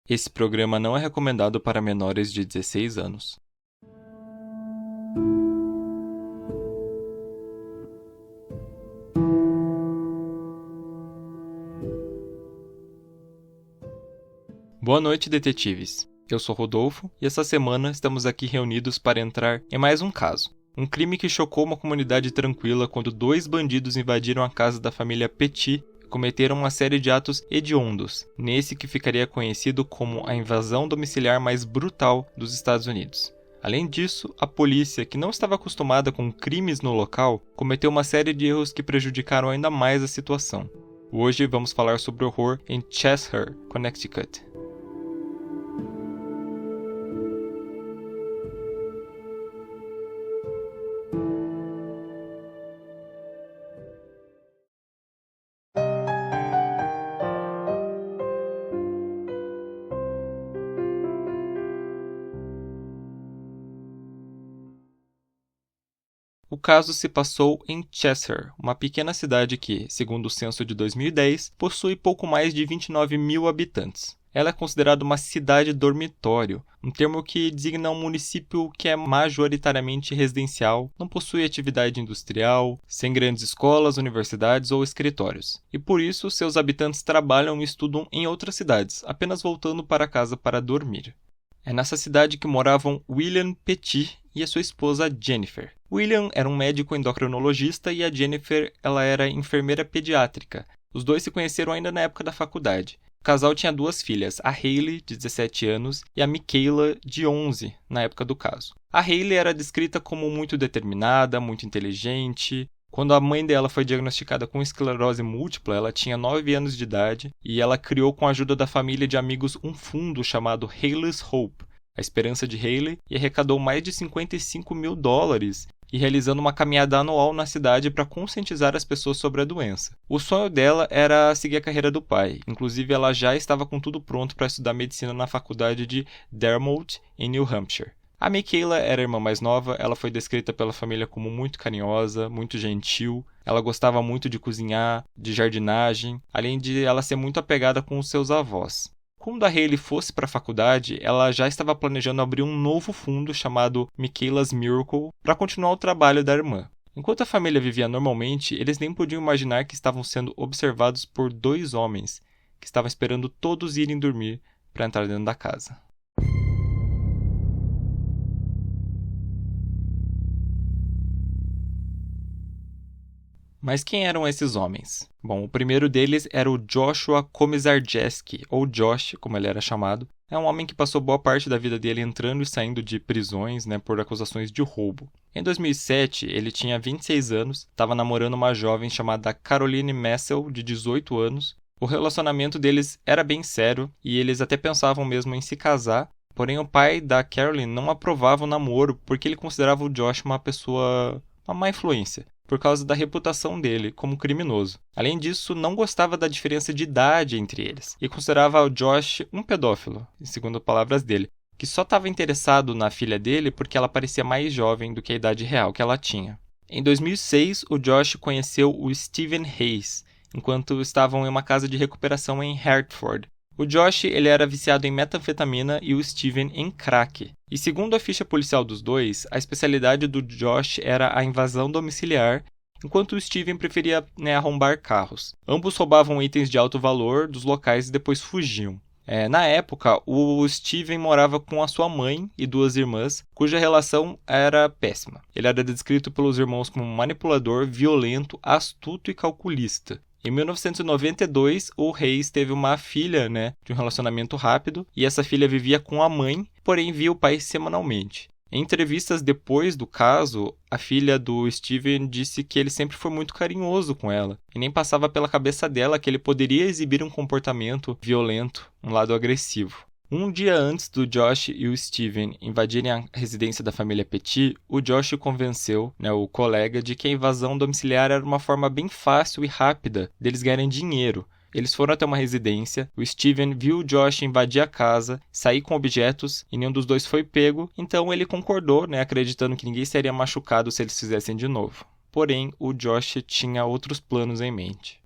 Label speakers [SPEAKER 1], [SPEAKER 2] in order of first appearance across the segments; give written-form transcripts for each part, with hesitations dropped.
[SPEAKER 1] Esse programa não é recomendado para menores de 16 anos. Boa noite, detetives. Eu sou Rodolfo e essa semana estamos aqui reunidos para entrar em mais um caso. Um crime que chocou uma comunidade tranquila quando 2 bandidos invadiram a casa da família Petit e cometeram uma série de atos hediondos, nesse que ficaria conhecido como a invasão domiciliar mais brutal dos Estados Unidos. Além disso, a polícia, que não estava acostumada com crimes no local, cometeu uma série de erros que prejudicaram ainda mais a situação. Hoje vamos falar sobre o horror em Cheshire, Connecticut. O caso se passou em Cheshire, uma pequena cidade que, segundo o censo de 2010, possui pouco mais de 29 mil habitantes. Ela é considerada uma cidade dormitório, um termo que designa um município que é majoritariamente residencial, não possui atividade industrial, sem grandes escolas, universidades ou escritórios. E por isso, seus habitantes trabalham e estudam em outras cidades, apenas voltando para casa para dormir. É nessa cidade que moravam William Petit e a sua esposa Jennifer. William era um médico endocrinologista e a Jennifer ela era enfermeira pediátrica. Os dois se conheceram ainda na época da faculdade. O casal tinha 2 filhas, a Hayley, de 17 anos, e a Michaela, de 11, na época do caso. A Hayley era descrita como muito determinada, muito inteligente. Quando a mãe dela foi diagnosticada com esclerose múltipla, ela tinha 9 anos de idade e ela criou com a ajuda da família de amigos um fundo chamado Hayley's Hope, a esperança de Hayley, e arrecadou mais de $55 mil e realizando uma caminhada anual na cidade para conscientizar as pessoas sobre a doença. O sonho dela era seguir a carreira do pai, inclusive ela já estava com tudo pronto para estudar medicina na faculdade de Dartmouth, em New Hampshire. A Michaela era a irmã mais nova, ela foi descrita pela família como muito carinhosa, muito gentil, ela gostava muito de cozinhar, de jardinagem, além de ela ser muito apegada com os seus avós. Quando a Hayley fosse para a faculdade, ela já estava planejando abrir um novo fundo chamado Michaela's Miracle para continuar o trabalho da irmã. Enquanto a família vivia normalmente, eles nem podiam imaginar que estavam sendo observados por 2 homens, que estavam esperando todos irem dormir para entrar dentro da casa. Mas quem eram esses homens? Bom, o primeiro deles era o Joshua Komisarjewski, ou Josh, como ele era chamado. É um homem que passou boa parte da vida dele entrando e saindo de prisões, por acusações de roubo. Em 2007, ele tinha 26 anos, estava namorando uma jovem chamada Caroline Messel, de 18 anos. O relacionamento deles era bem sério e eles até pensavam mesmo em se casar, porém o pai da Caroline não aprovava o namoro porque ele considerava o Josh uma má influência, por causa da reputação dele como criminoso. Além disso, não gostava da diferença de idade entre eles e considerava o Josh um pedófilo, segundo palavras dele, que só estava interessado na filha dele porque ela parecia mais jovem do que a idade real que ela tinha. Em 2006, o Josh conheceu o Stephen Hayes, enquanto estavam em uma casa de recuperação em Hartford. O Josh ele era viciado em metanfetamina e o Steven em crack. E segundo a ficha policial dos dois, a especialidade do Josh era a invasão domiciliar, enquanto o Steven preferia arrombar carros. Ambos roubavam itens de alto valor dos locais e depois fugiam. Na época, o Steven morava com a sua mãe e 2 irmãs, cuja relação era péssima. Ele era descrito pelos irmãos como manipulador, violento, astuto e calculista. Em 1992, o Hayes teve uma filha, de um relacionamento rápido, e essa filha vivia com a mãe, porém via o pai semanalmente. Em entrevistas depois do caso, a filha do Steven disse que ele sempre foi muito carinhoso com ela, e nem passava pela cabeça dela que ele poderia exibir um comportamento violento, um lado agressivo. Um dia antes do Josh e o Steven invadirem a residência da família Petit, o Josh convenceu, o colega, de que a invasão domiciliar era uma forma bem fácil e rápida deles ganharem dinheiro. Eles foram até uma residência, o Steven viu o Josh invadir a casa, sair com objetos e nenhum dos dois foi pego, então ele concordou, acreditando que ninguém seria machucado se eles fizessem de novo. Porém, o Josh tinha outros planos em mente.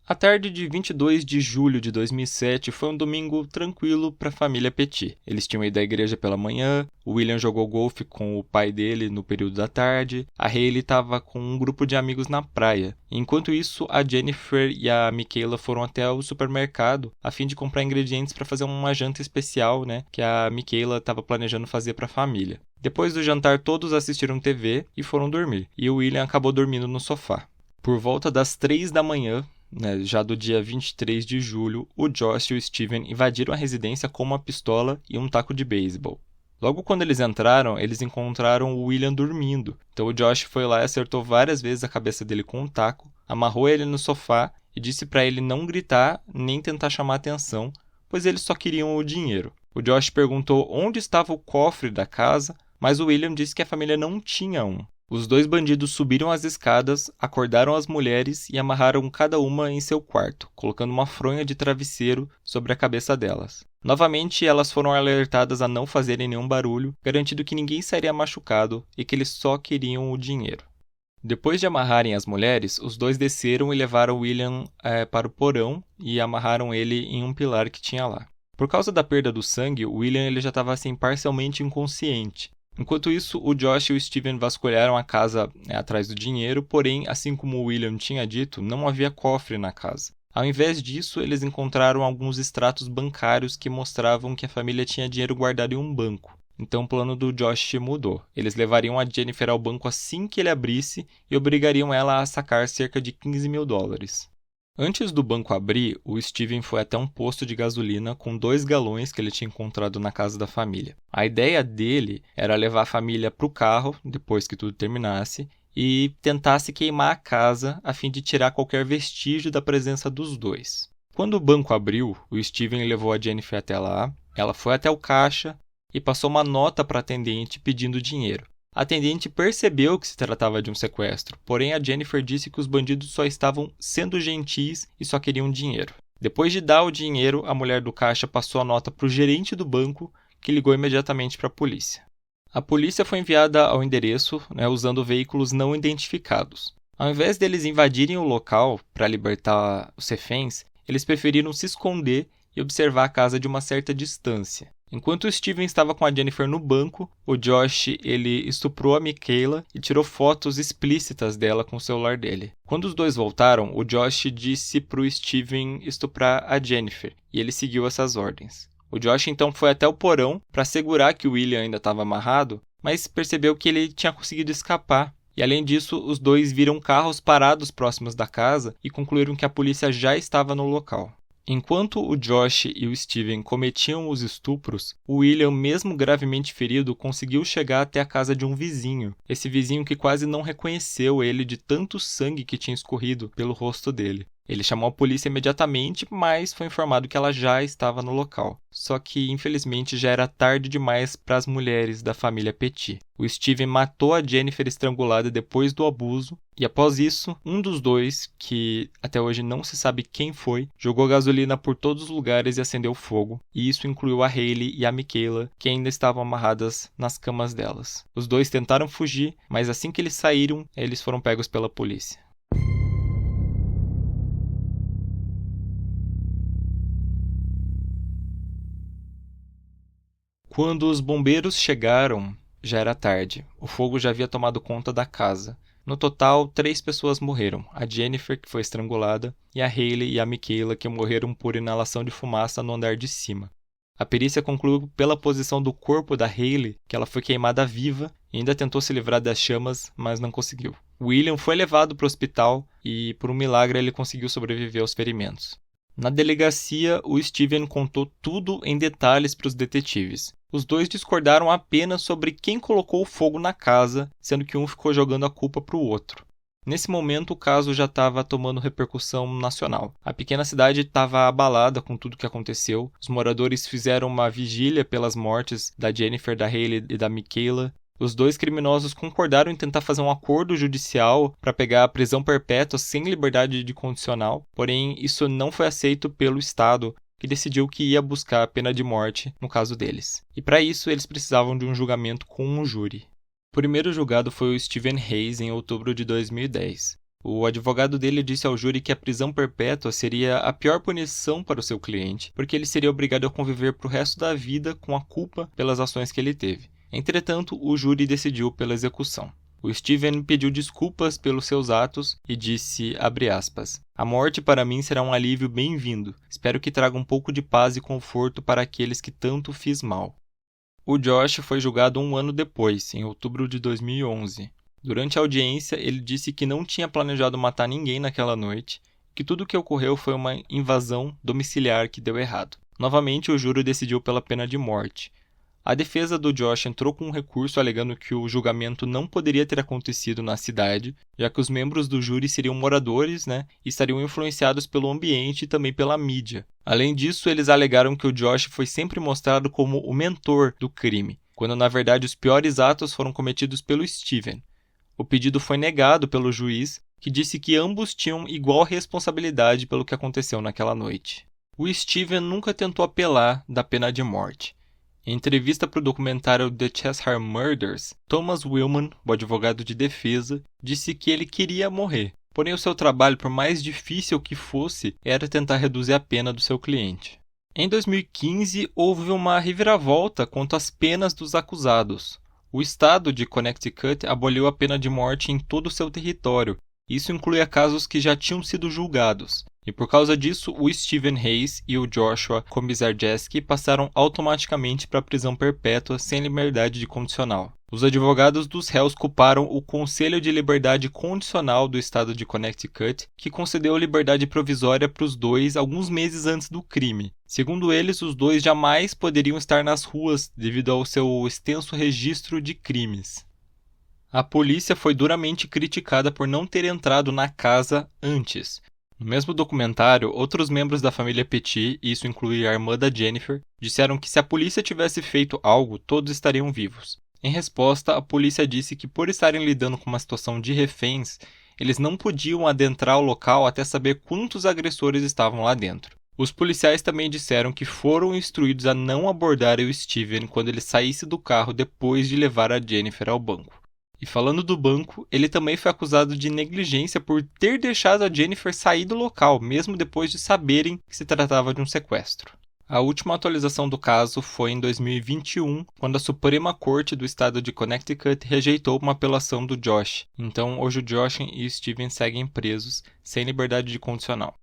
[SPEAKER 1] A tarde de 22 de julho de 2007 foi um domingo tranquilo para a família Petit. Eles tinham ido à igreja pela manhã, o William jogou golfe com o pai dele no período da tarde, a Hayley estava com um grupo de amigos na praia. Enquanto isso, a Jennifer e a Michaela foram até o supermercado a fim de comprar ingredientes para fazer uma janta especial, que a Michaela estava planejando fazer para a família. Depois do jantar, todos assistiram TV e foram dormir, e o William acabou dormindo no sofá. Por volta das 3 da manhã, já do dia 23 de julho, o Josh e o Steven invadiram a residência com uma pistola e um taco de beisebol. Logo quando eles entraram, eles encontraram o William dormindo. Então o Josh foi lá e acertou várias vezes a cabeça dele com um taco, amarrou ele no sofá e disse para ele não gritar nem tentar chamar atenção, pois eles só queriam o dinheiro. O Josh perguntou onde estava o cofre da casa, mas o William disse que a família não tinha um. Os dois bandidos subiram as escadas, acordaram as mulheres e amarraram cada uma em seu quarto, colocando uma fronha de travesseiro sobre a cabeça delas. Novamente, elas foram alertadas a não fazerem nenhum barulho, garantindo que ninguém sairia machucado e que eles só queriam o dinheiro. Depois de amarrarem as mulheres, os dois desceram e levaram William para o porão e amarraram ele em um pilar que tinha lá. Por causa da perda do sangue, o William ele já estava parcialmente inconsciente. Enquanto isso, o Josh e o Steven vasculharam a casa atrás do dinheiro, porém, assim como o William tinha dito, não havia cofre na casa. Ao invés disso, eles encontraram alguns extratos bancários que mostravam que a família tinha dinheiro guardado em um banco. Então o plano do Josh mudou. Eles levariam a Jennifer ao banco assim que ele abrisse e obrigariam ela a sacar cerca de $15 mil. Antes do banco abrir, o Steven foi até um posto de gasolina com 2 galões que ele tinha encontrado na casa da família. A ideia dele era levar a família para o carro, depois que tudo terminasse, e tentasse queimar a casa a fim de tirar qualquer vestígio da presença dos dois. Quando o banco abriu, o Steven levou a Jennifer até lá, ela foi até o caixa e passou uma nota para a atendente pedindo dinheiro. A atendente percebeu que se tratava de um sequestro, porém a Jennifer disse que os bandidos só estavam sendo gentis e só queriam dinheiro. Depois de dar o dinheiro, a mulher do caixa passou a nota para o gerente do banco, que ligou imediatamente para a polícia. A polícia foi enviada ao endereço, usando veículos não identificados. Ao invés deles invadirem o local para libertar os reféns, eles preferiram se esconder e observar a casa de uma certa distância. Enquanto o Steven estava com a Jennifer no banco, o Josh ele estuprou a Michaela e tirou fotos explícitas dela com o celular dele. Quando os dois voltaram, o Josh disse para o Steven estuprar a Jennifer, e ele seguiu essas ordens. O Josh então foi até o porão para assegurar que o William ainda estava amarrado, mas percebeu que ele tinha conseguido escapar. E além disso, os dois viram carros parados próximos da casa e concluíram que a polícia já estava no local. Enquanto o Josh e o Steven cometiam os estupros, o William, mesmo gravemente ferido, conseguiu chegar até a casa de um vizinho. Esse vizinho que quase não reconheceu ele de tanto sangue que tinha escorrido pelo rosto dele. Ele chamou a polícia imediatamente, mas foi informado que ela já estava no local. Só que, infelizmente, já era tarde demais para as mulheres da família Petit. O Steven matou a Jennifer estrangulada depois do abuso, e após isso, um dos dois, que até hoje não se sabe quem foi, jogou gasolina por todos os lugares e acendeu fogo, e isso incluiu a Hayley e a Michaela, que ainda estavam amarradas nas camas delas. Os dois tentaram fugir, mas assim que eles saíram, eles foram pegos pela polícia. Quando os bombeiros chegaram, já era tarde. O fogo já havia tomado conta da casa. No total, 3 pessoas morreram. A Jennifer, que foi estrangulada, e a Hayley e a Michaela, que morreram por inalação de fumaça no andar de cima. A perícia concluiu pela posição do corpo da Hayley que ela foi queimada viva e ainda tentou se livrar das chamas, mas não conseguiu. William foi levado para o hospital e, por um milagre, ele conseguiu sobreviver aos ferimentos. Na delegacia, o Steven contou tudo em detalhes para os detetives. Os dois discordaram apenas sobre quem colocou o fogo na casa, sendo que um ficou jogando a culpa para o outro. Nesse momento, o caso já estava tomando repercussão nacional. A pequena cidade estava abalada com tudo o que aconteceu. Os moradores fizeram uma vigília pelas mortes da Jennifer, da Hayley e da Michaela. Os 2 criminosos concordaram em tentar fazer um acordo judicial para pegar a prisão perpétua sem liberdade de condicional, porém isso não foi aceito pelo Estado, que decidiu que ia buscar a pena de morte no caso deles. E para isso eles precisavam de um julgamento com um júri. O primeiro julgado foi o Steven Hayes em outubro de 2010. O advogado dele disse ao júri que a prisão perpétua seria a pior punição para o seu cliente, porque ele seria obrigado a conviver para o resto da vida com a culpa pelas ações que ele teve. Entretanto, o júri decidiu pela execução. O Steven pediu desculpas pelos seus atos e disse, abre aspas, "A morte para mim será um alívio bem-vindo. Espero que traga um pouco de paz e conforto para aqueles que tanto fiz mal." O Josh foi julgado 1 ano depois, em outubro de 2011. Durante a audiência, ele disse que não tinha planejado matar ninguém naquela noite, que tudo o que ocorreu foi uma invasão domiciliar que deu errado. Novamente, o júri decidiu pela pena de morte. A defesa do Josh entrou com um recurso alegando que o julgamento não poderia ter acontecido na cidade, já que os membros do júri seriam moradores, e estariam influenciados pelo ambiente e também pela mídia. Além disso, eles alegaram que o Josh foi sempre mostrado como o mentor do crime, quando na verdade os piores atos foram cometidos pelo Steven. O pedido foi negado pelo juiz, que disse que ambos tinham igual responsabilidade pelo que aconteceu naquela noite. O Steven nunca tentou apelar da pena de morte. Em entrevista para o documentário The Cheshire Murders, Thomas Willman, o advogado de defesa, disse que ele queria morrer. Porém, o seu trabalho, por mais difícil que fosse, era tentar reduzir a pena do seu cliente. Em 2015, houve uma reviravolta quanto às penas dos acusados. O estado de Connecticut aboliu a pena de morte em todo o seu território. Isso incluía casos que já tinham sido julgados. E por causa disso, o Steven Hayes e o Joshua Komisarjewski passaram automaticamente para a prisão perpétua sem liberdade condicional. Os advogados dos réus culparam o Conselho de Liberdade Condicional do estado de Connecticut, que concedeu liberdade provisória para os dois alguns meses antes do crime. Segundo eles, os dois jamais poderiam estar nas ruas devido ao seu extenso registro de crimes. A polícia foi duramente criticada por não ter entrado na casa antes. No mesmo documentário, outros membros da família Petit, e isso inclui a irmã da Jennifer, disseram que se a polícia tivesse feito algo, todos estariam vivos. Em resposta, a polícia disse que por estarem lidando com uma situação de reféns, eles não podiam adentrar o local até saber quantos agressores estavam lá dentro. Os policiais também disseram que foram instruídos a não abordarem o Steven quando ele saísse do carro depois de levar a Jennifer ao banco. E falando do banco, ele também foi acusado de negligência por ter deixado a Jennifer sair do local, mesmo depois de saberem que se tratava de um sequestro. A última atualização do caso foi em 2021, quando a Suprema Corte do estado de Connecticut rejeitou uma apelação do Josh. Então, hoje o Josh e o Steven seguem presos, sem liberdade condicional.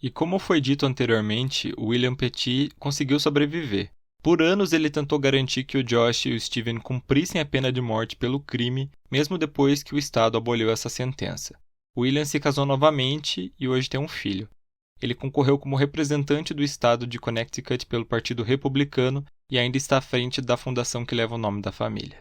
[SPEAKER 1] E como foi dito anteriormente, o William Petit conseguiu sobreviver. Por anos ele tentou garantir que o Josh e o Steven cumprissem a pena de morte pelo crime, mesmo depois que o estado aboliu essa sentença. O William se casou novamente e hoje tem um filho. Ele concorreu como representante do estado de Connecticut pelo Partido Republicano e ainda está à frente da fundação que leva o nome da família,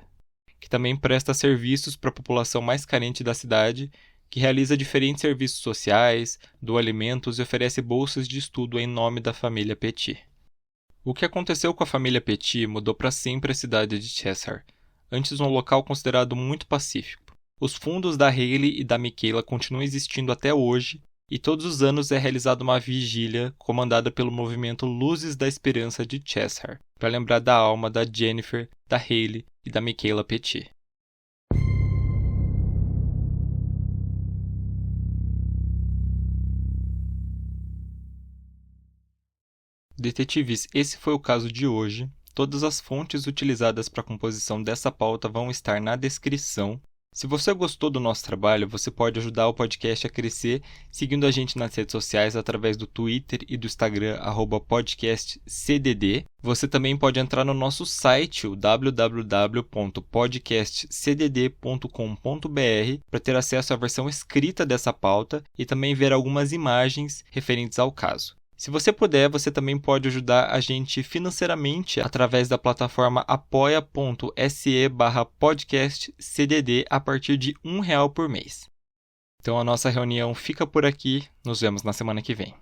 [SPEAKER 1] que também presta serviços para a população mais carente da cidade, que realiza diferentes serviços sociais, doa alimentos e oferece bolsas de estudo em nome da família Petit. O que aconteceu com a família Petit mudou para sempre a cidade de Cheshire, antes um local considerado muito pacífico. Os fundos da Hayley e da Michaela continuam existindo até hoje, e todos os anos é realizada uma vigília comandada pelo movimento Luzes da Esperança de Cheshire, para lembrar da alma da Jennifer, da Hayley e da Michaela Petit. Detetives, esse foi o caso de hoje. Todas as fontes utilizadas para a composição dessa pauta vão estar na descrição. Se você gostou do nosso trabalho, você pode ajudar o podcast a crescer seguindo a gente nas redes sociais através do Twitter e do Instagram, @podcastcdd. Você também pode entrar no nosso site, o www.podcastcdd.com.br, para ter acesso à versão escrita dessa pauta e também ver algumas imagens referentes ao caso. Se você puder, você também pode ajudar a gente financeiramente através da plataforma apoia.se/podcastcdd a partir de R$1 por mês. Então a nossa reunião fica por aqui, nos vemos na semana que vem.